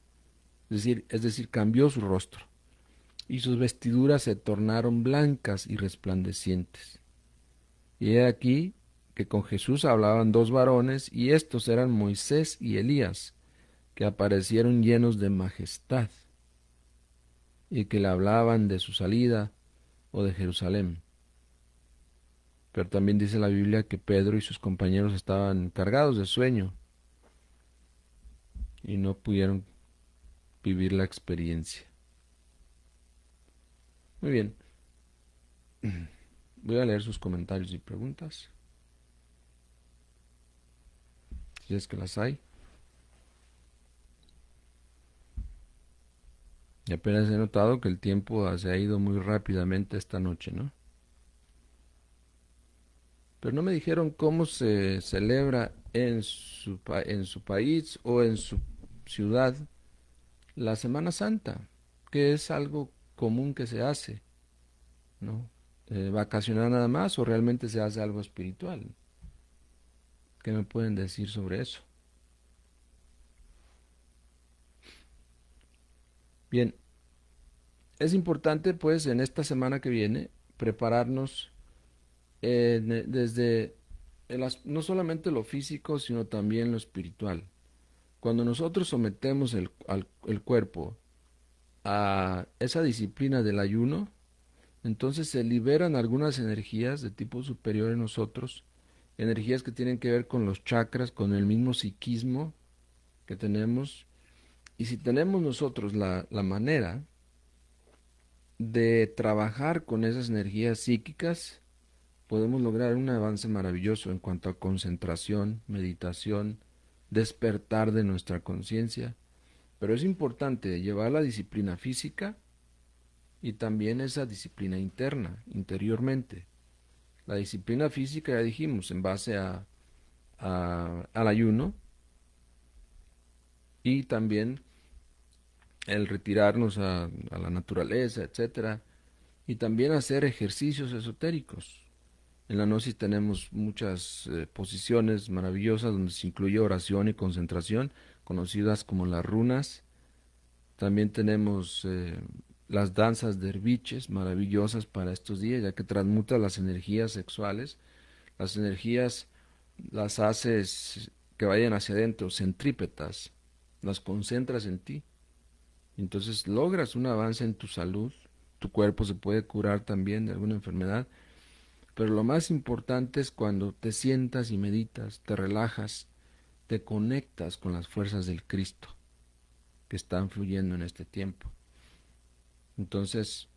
Es decir, cambió su rostro. Y sus vestiduras se tornaron blancas y resplandecientes. Y he aquí que con Jesús hablaban dos varones, y estos eran Moisés y Elías, que aparecieron llenos de majestad, y que le hablaban de su salida o de Jerusalén. Pero también dice la Biblia que Pedro y sus compañeros estaban cargados de sueño y no pudieron vivir la experiencia. Muy bien, voy a leer sus comentarios y preguntas, si es que las hay. Y apenas he notado que el tiempo se ha ido muy rápidamente esta noche, ¿no? Pero no me dijeron cómo se celebra en su país o en su ciudad la Semana Santa, que es algo común que se hace, ¿no? ¿Vacacionar nada más o realmente se hace algo espiritual? ¿Qué me pueden decir sobre eso? Bien, es importante pues en esta semana que viene prepararnos desde no solamente lo físico, sino también lo espiritual. Cuando nosotros sometemos el cuerpo a esa disciplina del ayuno, entonces se liberan algunas energías de tipo superior en nosotros, energías que tienen que ver con los chakras, con el mismo psiquismo que tenemos. Y si tenemos nosotros la manera de trabajar con esas energías psíquicas, podemos lograr un avance maravilloso en cuanto a concentración, meditación, despertar de nuestra conciencia. Pero es importante llevar la disciplina física y también esa disciplina interna, interiormente. La disciplina física, ya dijimos, en base al ayuno y también el retirarnos a la naturaleza, etcétera, y también hacer ejercicios esotéricos. En la gnosis tenemos muchas posiciones maravillosas donde se incluye oración y concentración, conocidas como las runas. También tenemos las danzas derviches, maravillosas para estos días, ya que transmuta las energías sexuales. Las energías las haces que vayan hacia adentro, centrípetas, las concentras en ti Entonces logras un avance en tu salud, tu cuerpo se puede curar también de alguna enfermedad, pero lo más importante es cuando te sientas y meditas, te relajas, te conectas con las fuerzas del Cristo que están fluyendo en este tiempo. Entonces,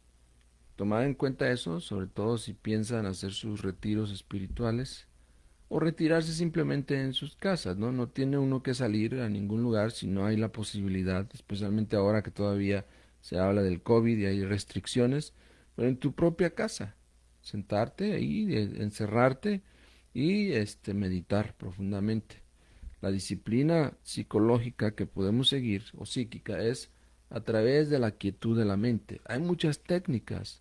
tomad en cuenta eso, sobre todo si piensan hacer sus retiros espirituales o retirarse simplemente en sus casas, ¿no? No tiene uno que salir a ningún lugar si no hay la posibilidad, especialmente ahora que todavía se habla del COVID y hay restricciones, pero en tu propia casa, sentarte ahí, encerrarte y meditar profundamente. La disciplina psicológica que podemos seguir o psíquica es a través de la quietud de la mente. Hay muchas técnicas.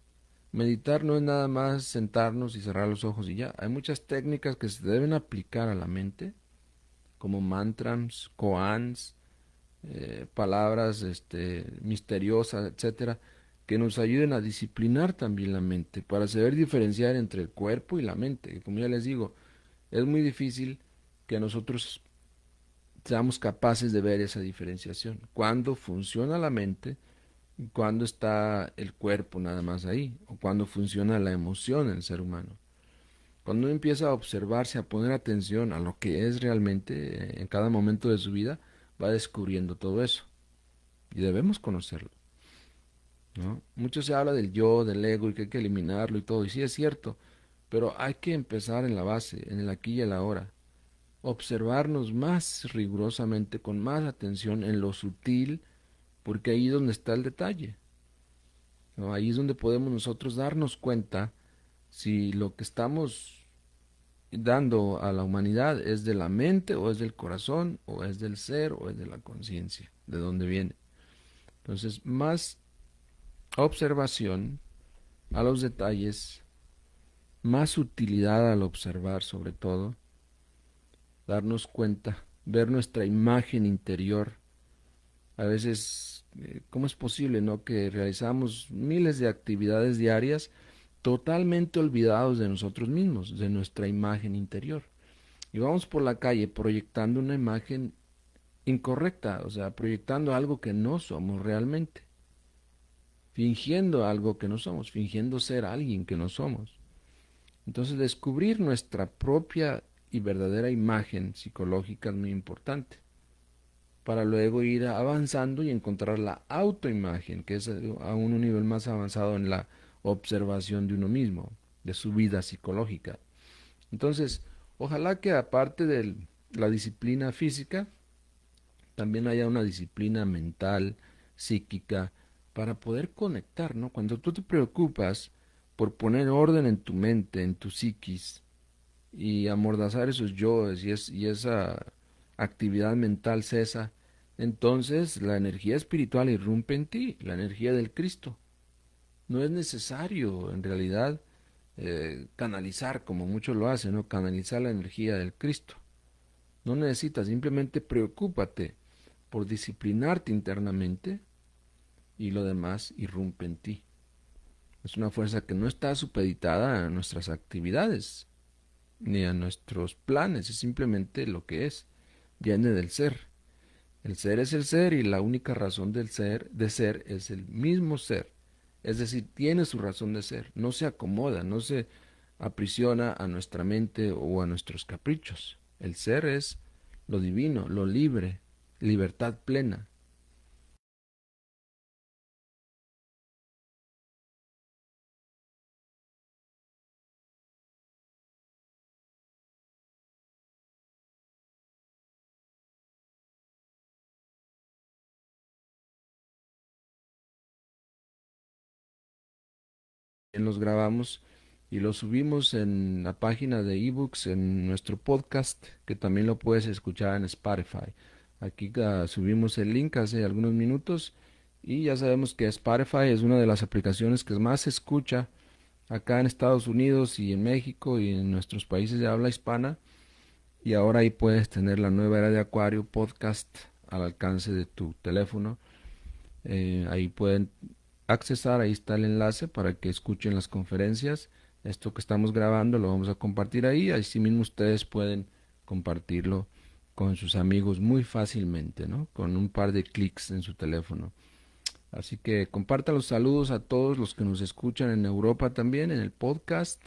Meditar no es nada más sentarnos y cerrar los ojos y ya. Hay muchas técnicas que se deben aplicar a la mente, como mantras, koans, palabras misteriosas, etcétera, que nos ayuden a disciplinar también la mente, para saber diferenciar entre el cuerpo y la mente. Que como ya les digo, es muy difícil que nosotros seamos capaces de ver esa diferenciación. Cuando funciona la mente y cuando está el cuerpo nada más ahí, o cuando funciona la emoción en el ser humano. Cuando uno empieza a observarse, a poner atención a lo que es realmente en cada momento de su vida, va descubriendo todo eso. Y debemos conocerlo, ¿no? Mucho se habla del yo, del ego y que hay que eliminarlo y todo, y sí es cierto, pero hay que empezar en la base, en el aquí y el ahora. Observarnos más rigurosamente, con más atención en lo sutil, porque ahí es donde está el detalle, ¿no? Ahí es donde podemos nosotros darnos cuenta si lo que estamos dando a la humanidad es de la mente o es del corazón o es del ser o es de la conciencia, de dónde viene. Entonces, más observación a los detalles, más utilidad al observar sobre todo, darnos cuenta, ver nuestra imagen interior. A veces, ¿cómo es posible, no, que realizamos miles de actividades diarias totalmente olvidados de nosotros mismos, de nuestra imagen interior? Y vamos por la calle proyectando una imagen incorrecta, o sea, proyectando algo que no somos realmente, fingiendo algo que no somos, fingiendo ser alguien que no somos. Entonces, descubrir nuestra propia y verdadera imagen psicológica es muy importante, para luego ir avanzando y encontrar la autoimagen, que es a un nivel más avanzado en la observación de uno mismo, de su vida psicológica. Entonces, ojalá que aparte de la disciplina física, también haya una disciplina mental, psíquica, para poder conectar, ¿no? Cuando tú te preocupas por poner orden en tu mente, en tu psiquis, y amordazar esos yoes y esa actividad mental cesa, entonces la energía espiritual irrumpe en ti, la energía del Cristo. No es necesario, en realidad, canalizar, como muchos lo hacen, ¿no? Canalizar la energía del Cristo. No necesitas, simplemente preocúpate por disciplinarte internamente y lo demás irrumpe en ti. Es una fuerza que no está supeditada a nuestras actividades ni a nuestros planes, es simplemente lo que es, viene del ser. El ser es el ser y la única razón del ser, de ser, es el mismo ser. Es decir, tiene su razón de ser, no se acomoda, no se aprisiona a nuestra mente o a nuestros caprichos. El ser es lo divino, lo libre, libertad plena. Los grabamos y los subimos en la página de ebooks, en nuestro podcast, que también lo puedes escuchar en Spotify. Aquí subimos el link hace algunos minutos y ya sabemos que Spotify es una de las aplicaciones que más se escucha acá en Estados Unidos y en México y en nuestros países de habla hispana. Y ahora ahí puedes tener la nueva era de Acuario podcast al alcance de tu teléfono. Ahí pueden accesar, ahí está el enlace para que escuchen las conferencias. Esto que estamos grabando lo vamos a compartir ahí, así mismo ustedes pueden compartirlo con sus amigos muy fácilmente, ¿no? Con un par de clics en su teléfono. Así que comparta los saludos a todos los que nos escuchan en Europa también, en el podcast.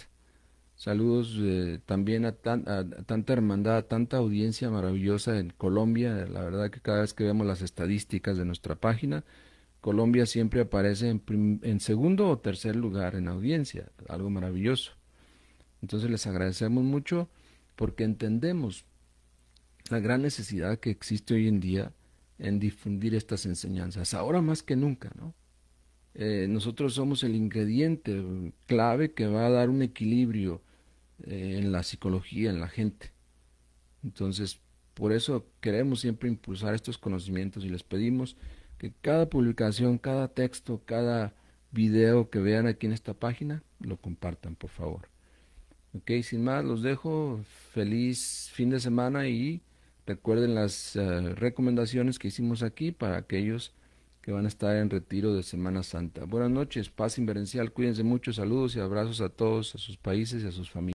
Saludos también a tanta hermandad, a tanta audiencia maravillosa en Colombia. La verdad que cada vez que vemos las estadísticas de nuestra página, Colombia siempre aparece en segundo o tercer lugar en audiencia, algo maravilloso. Entonces les agradecemos mucho porque entendemos la gran necesidad que existe hoy en día en difundir estas enseñanzas, ahora más que nunca, ¿no? Nosotros somos el ingrediente clave que va a dar un equilibrio en la psicología, en la gente. Entonces, por eso queremos siempre impulsar estos conocimientos y les pedimos que cada publicación, cada texto, cada video que vean aquí en esta página, lo compartan, por favor. Ok, sin más, los dejo. Feliz fin de semana y recuerden las recomendaciones que hicimos aquí para aquellos que van a estar en retiro de Semana Santa. Buenas noches, paz inverencial, cuídense mucho, saludos y abrazos a todos, a sus países y a sus familias.